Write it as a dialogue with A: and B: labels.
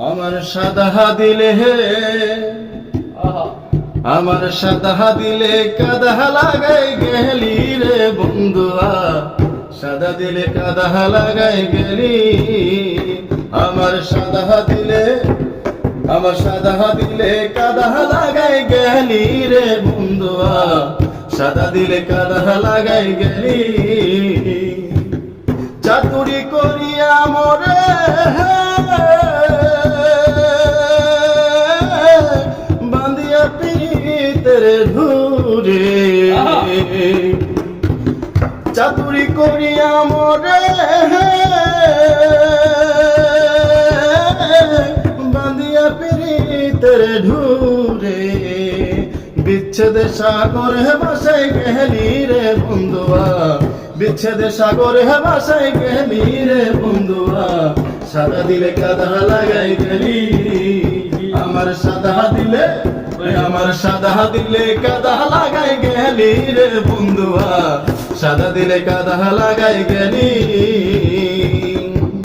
A: আমার সাদা দিলে হে আমার সাদা দিলে কাদা লাগাই গেলি রে বন্ধুয়া, সাদা দিলে কাদা লাগাই গেলি। আমার সাদা দিলে কাদা লাগাই গেলি রে বন্ধুয়া, সাদা দিলে কাদা লাগাই গেলি। চাতুরি করিয়া মরে বাঁধিয়া পিতের ধুরে, চাতুরি করিয়া মরে বাঁধিয়া পিতের ঢুরে। বিচ্ছেদে সাগরে ভাসাই গেলি রে বন্ধুয়া, বিচ্ছেদে সাগরে ভাসাই গেলি রে বন্ধুয়া, সাদা দিলে কাদা লাগাই গেলি। আমার সাদা দিলে কাদা লাগাই গেলি রে বন্ধুয়া, সাদা দিলে কাদা লাগাই গেলি।